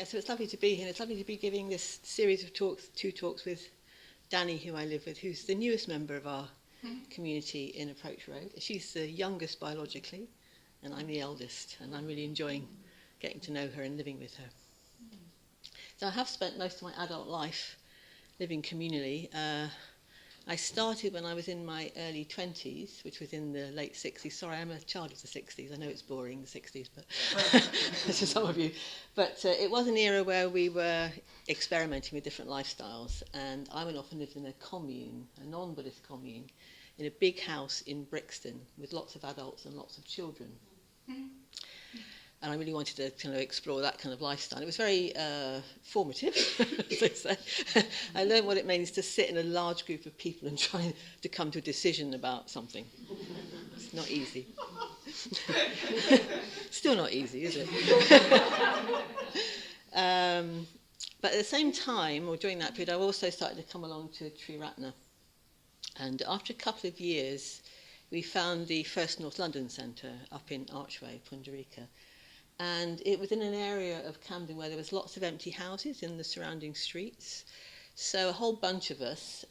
so it's lovely to be here. It's lovely to be giving this series of talks, 2 talks with Danny, who I live with, who's the newest member of our community in Approach Road. She's the youngest biologically, and I'm the eldest, and I'm really enjoying getting to know her and living with her. So I have spent most of my adult life living communally. I started when I was in my early 20s, which was in the late 60s. Sorry, I'm a child of the 60s. I know it's boring, the 60s, but to some of you. But it was an era where we were experimenting with different lifestyles. And I went off and lived in a commune, a non-Buddhist commune, in a big house in Brixton with lots of adults and lots of children. And I really wanted to kind of explore that kind of lifestyle. It was very formative, as they say. I learned what it means to sit in a large group of people and try to come to a decision about something. It's not easy. Still not easy, is it? But at the same time, or during that period, I also started to come along to Triratna. And after a couple of years, we found the first North London Centre up in Archway, Pundarika. And it was in an area of Camden where there was lots of empty houses in the surrounding streets. So a whole bunch of us,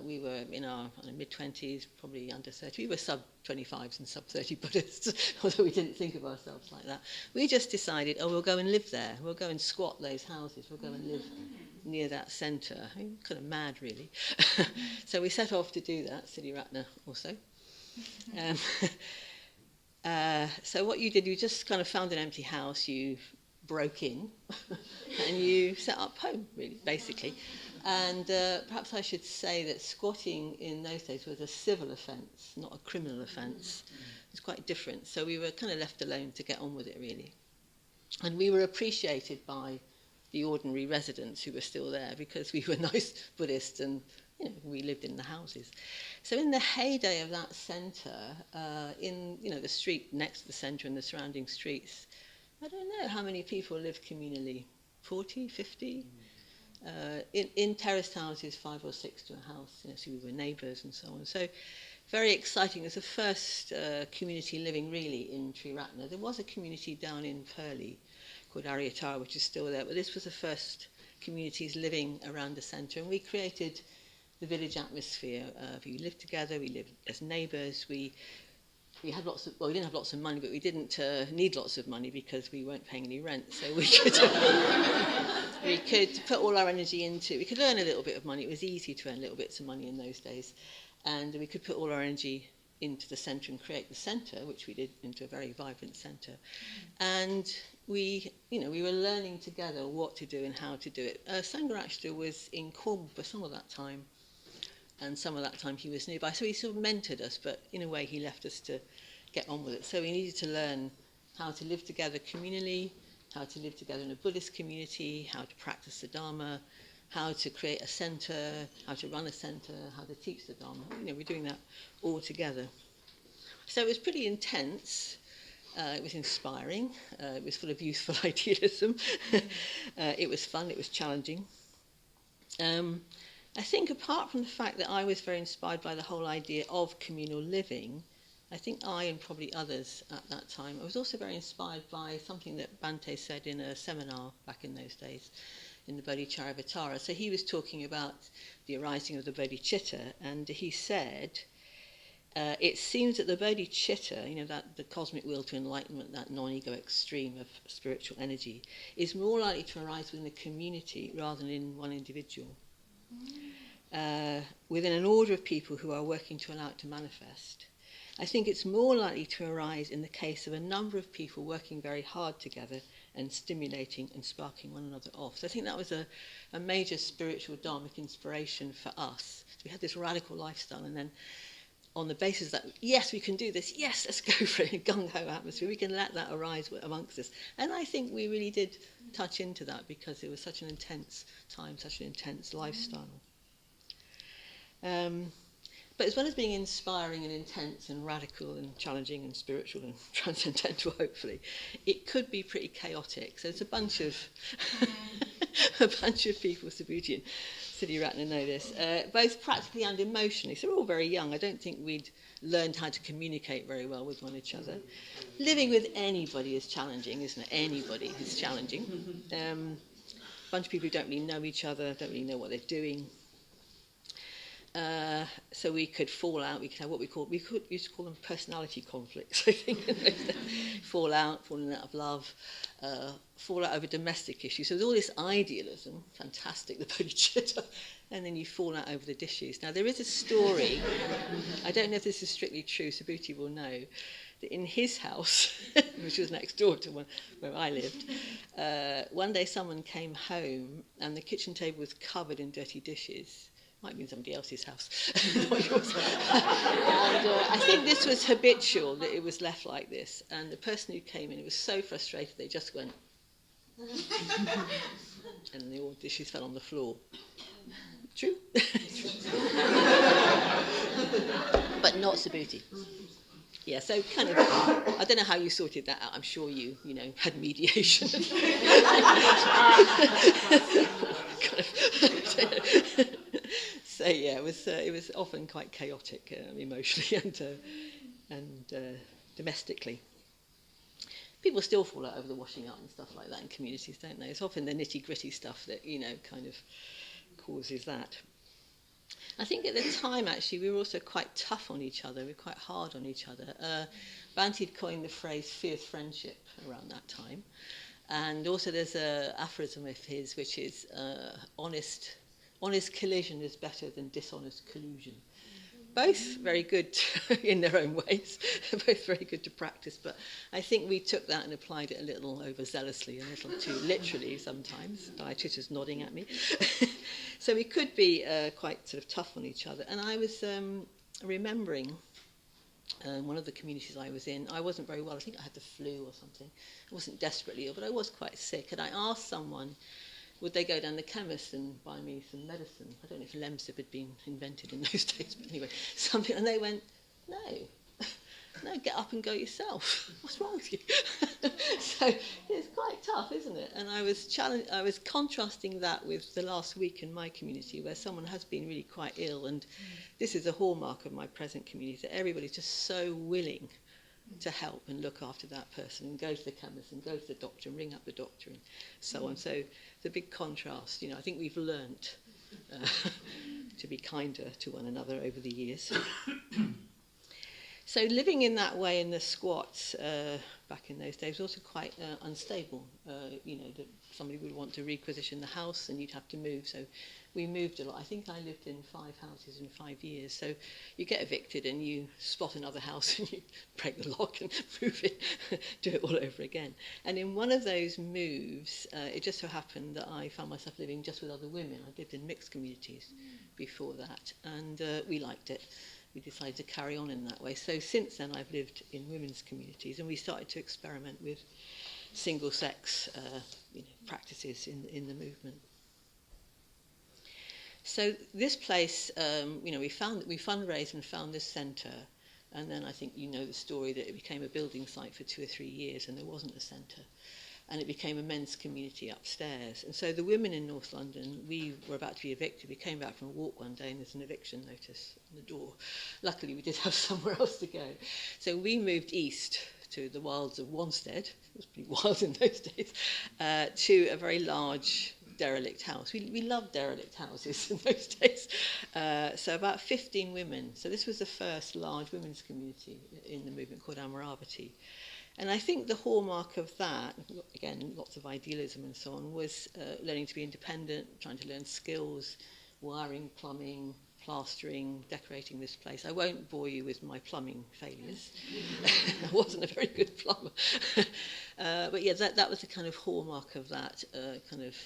we were in our mid-20s, probably under 30. We were sub-25s and sub-30 Buddhists, although we didn't think of ourselves like that. We just decided, we'll go and live there. We'll go and squat those houses. We'll go and live near that centre. I mean, kind of mad, really. So we set off to do that, Siddhiratna also. So what you did, you just kind of found an empty house, you broke in, and you set up home, really, basically. And perhaps I should say that squatting in those days was a civil offence, not a criminal offence. It's quite different. So we were kind of left alone to get on with it, really. And we were appreciated by the ordinary residents who were still there because we were nice Buddhists and we lived in the houses. So in the heyday of that centre, in the street next to the centre and the surrounding streets, I don't know how many people lived communally, 40, 50? In terraced houses, 5 or 6 to a house, so we were neighbours and so on. So very exciting. It was the first community living really in Triratna. There was a community down in Purley called Aryatara, which is still there, but this was the first communities living around the centre, and we created the village atmosphere. We lived together, we lived as neighbours, we had lots of, we didn't have lots of money, but we didn't need lots of money because we weren't paying any rent, so we could put all our energy into, we could earn a little bit of money. It was easy to earn little bits of money in those days, and we could put all our energy into the centre and create the centre, which we did into a very vibrant centre. And we were learning together what to do and how to do it. Sangharakshita was in Cornwall for some of that time, and some of that time he was nearby. So he sort of mentored us, but in a way he left us to get on with it. So we needed to learn how to live together communally, how to live together in a Buddhist community, how to practice the Dharma, how to create a centre, how to run a centre, how to teach the Dharma. We're doing that all together. So it was pretty intense. It was inspiring. It was full of youthful idealism. It was fun. It was challenging. I think apart from the fact that I was very inspired by the whole idea of communal living, I think I and probably others at that time, I was also very inspired by something that Bhante said in a seminar back in those days in the Bodhicharyavatara. So he was talking about the arising of the bodhicitta, and he said, it seems that the bodhicitta, that the cosmic will to enlightenment, that non-egoic stream of spiritual energy, is more likely to arise within a community rather than in one individual. Within an order of people who are working to allow it to manifest. I think it's more likely to arise in the case of a number of people working very hard together and stimulating and sparking one another off. So I think that was a major spiritual dharmic inspiration for us. So we had this radical lifestyle, and then on the basis that, yes, we can do this, yes, let's go for it, gung-ho atmosphere, we can let that arise amongst us. And I think we really did touch into that because it was such an intense time, such an intense lifestyle. But as well as being inspiring and intense and radical and challenging and spiritual and transcendental, hopefully, it could be pretty chaotic. So it's a bunch of people, Subhuti and Siddhiratna know this, both practically and emotionally. So we're all very young. I don't think we'd learned how to communicate very well with one another. Living with anybody is challenging, isn't it? Anybody is challenging. A bunch of people who don't really know each other, don't really know what they're doing. So we could fall out. We could have what we used to call them personality conflicts, I think. Falling out of love, fall out over domestic issues. So there's all this idealism, fantastic, the bodhicitta, and then you fall out over the dishes. Now there is a story. I don't know if this is strictly true. Subhuti will know. That in his house, which was next door to where I lived, one day someone came home and the kitchen table was covered in dirty dishes. Might be somebody else's house, not yours. And I think this was habitual, that it was left like this. And the person who came in, it was so frustrated, they just went, and the all dishes fell on the floor. True? But not Subhuti. Yeah, so kind of, I don't know how you sorted that out. I'm sure you had mediation. So yeah, it was often quite chaotic emotionally and domestically. People still fall out over the washing up and stuff like that in communities, don't they? It's often the nitty-gritty stuff that kind of causes that. I think at the time, actually, we were also quite tough on each other. We were quite hard on each other. Bhante had coined the phrase fierce friendship around that time. And also there's an aphorism of his, which is honest collision is better than dishonest collusion. Both very good in their own ways, both very good to practice, but I think we took that and applied it a little overzealously, a little too literally sometimes. Chitta's nodding at me. So we could be quite sort of tough on each other. And I was remembering one of the communities I was in, I wasn't very well. I think I had the flu or something. I wasn't desperately ill, but I was quite sick. And I asked someone, would they go down the chemist and buy me some medicine? I don't know if Lemsip had been invented in those days, but anyway, something. And they went, no, get up and go yourself. What's wrong with you? So it's quite tough, isn't it? And I was contrasting that with the last week in my community, where someone has been really quite ill, and this is a hallmark of my present community, that everybody's just so willing to help and look after that person and go to the chemist and go to the doctor and ring up the doctor and so on. So it's a big contrast. I think we've learnt to be kinder to one another over the years. So living in that way in the squats back in those days was also quite unstable. That somebody would want to requisition the house and you'd have to move. So we moved a lot. I think I lived in 5 houses in 5 years. So you get evicted and you spot another house and you break the lock and move it, do it all over again. And in one of those moves, it just so happened that I found myself living just with other women. I lived in mixed communities before that, and we liked it. We decided to carry on in that way. So since then, I've lived in women's communities, and we started to experiment with single-sex practices in the movement. So this place, we fundraised and found this centre, and then I think you know the story that it became a building site for 2 or 3 years, and there wasn't a centre. And it became a men's community upstairs. And so the women in North London, we were about to be evicted. We came back from a walk one day and there's an eviction notice on the door. Luckily, we did have somewhere else to go. So we moved east to the wilds of Wanstead. It was pretty wild in those days, to a very large derelict house. We loved derelict houses in those days. So about 15 women. So this was the first large women's community in the movement called Amaravati. And I think the hallmark of that, again, lots of idealism and so on, was learning to be independent, trying to learn skills, wiring, plumbing, plastering, decorating this place. I won't bore you with my plumbing failures. I wasn't a very good plumber. But yeah, that was the kind of hallmark of that, kind of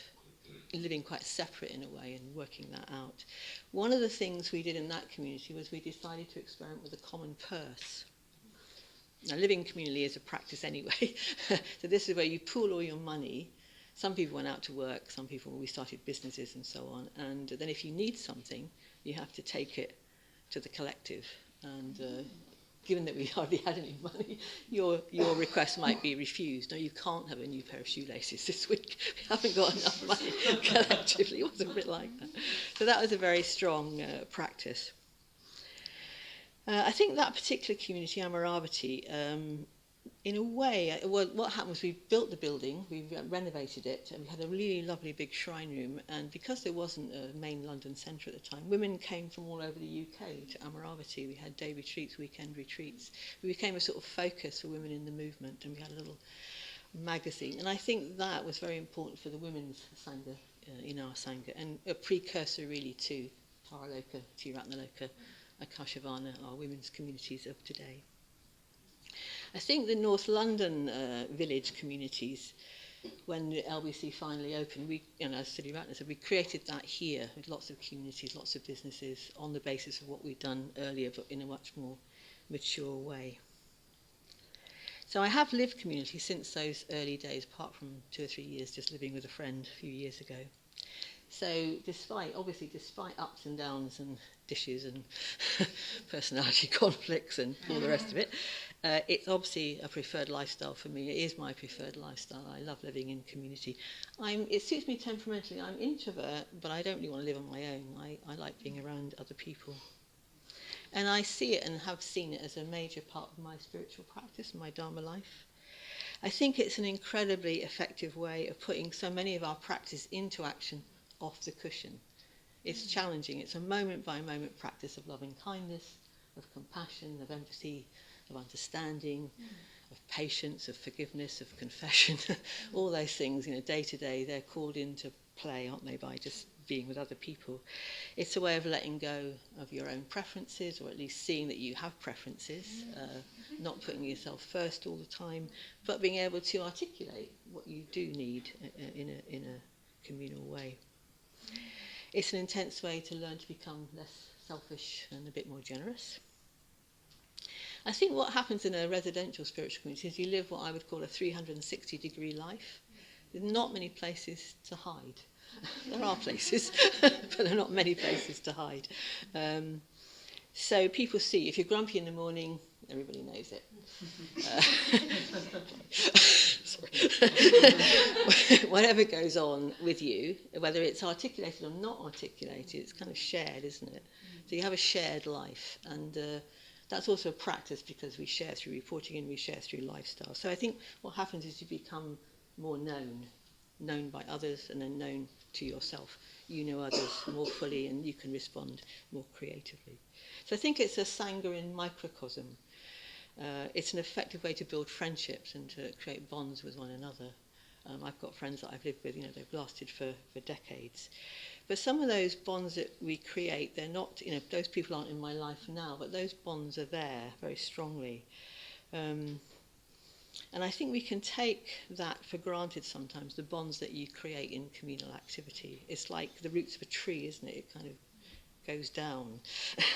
living quite separate in a way and working that out. One of the things we did in that community was we decided to experiment with a common purse. Now, living communally is a practice anyway. So this is where you pool all your money. Some people went out to work, some people, we started businesses and so on. And then if you need something, you have to take it to the collective. And given that we hardly had any money, your request might be refused. No, you can't have a new pair of shoelaces this week. We haven't got enough money collectively. It was a bit like that. So that was a very strong practice. I think that particular community, Amaravati, in a way, what happened was we built the building, we renovated it, and we had a really lovely big shrine room. And because there wasn't a main London centre at the time, women came from all over the UK to Amaravati. We had day retreats, weekend retreats. We became a sort of focus for women in the movement, and we had a little magazine. And I think that was very important for the women's Sangha, in our Sangha, and a precursor really to Taraloka, Tiratnaloka, Akashavana, our women's communities of today. I think the North London village communities, when the LBC finally opened, we, as Siddhi Ratna said, we created that here with lots of communities, lots of businesses on the basis of what we'd done earlier, but in a much more mature way. So I have lived community since those early days, apart from 2 or 3 years just living with a friend a few years ago. So despite ups and downs and dishes and personality conflicts and all the rest of it, it's obviously a preferred lifestyle for me. It is my preferred lifestyle. I love living in community. It suits me temperamentally. I'm introvert, but I don't really want to live on my own. I like being around other people. And I see it and have seen it as a major part of my spiritual practice, my Dharma life. I think it's an incredibly effective way of putting so many of our practice into action off the cushion. It's challenging. It's a moment-by-moment practice of loving kindness, of compassion, of empathy, of understanding, of patience, of forgiveness, of confession. All those things, day to day, they're called into play, aren't they, by just being with other people. It's a way of letting go of your own preferences, or at least seeing that you have preferences, not putting yourself first all the time, but being able to articulate what you do need in a communal way. It's an intense way to learn to become less selfish and a bit more generous. I think what happens in a residential spiritual community is you live what I would call a 360-degree life. There's not many places to hide. There are places, but there are not many places to hide. So people see, if you're grumpy in the morning, everybody knows it. Whatever goes on with you, whether it's articulated or not articulated, it's kind of shared, isn't it? So you have a shared life, and that's also a practice because we share through reporting and we share through lifestyle. So I think what happens is you become more known by others and then known to yourself. You know others more fully and you can respond more creatively. So I think it's a Sangha in microcosm. It's an effective way to build friendships and to create bonds with one another. I've got friends that I've lived with, they've lasted for decades. But some of those bonds that we create, they're not, those people aren't in my life now, but those bonds are there very strongly. And I think we can take that for granted sometimes, the bonds that you create in communal activity. It's like the roots of a tree, isn't it? It kind of goes down,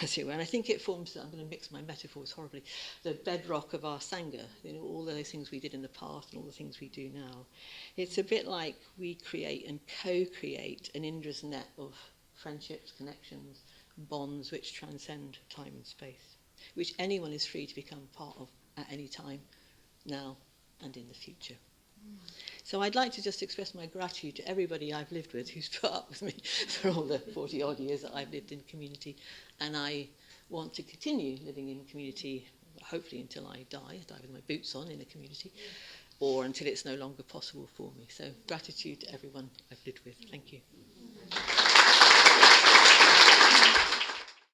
as it were. And I think it forms, I'm going to mix my metaphors horribly, the bedrock of our Sangha, all those things we did in the past and all the things we do now. It's a bit like we create and co-create an Indra's net of friendships, connections, bonds which transcend time and space, which anyone is free to become part of at any time, now and in the future. So I'd like to just express my gratitude to everybody I've lived with who's put up with me for all the 40-odd years that I've lived in community. And I want to continue living in community, hopefully until I die with my boots on in a community, or until it's no longer possible for me. So gratitude to everyone I've lived with. Thank you.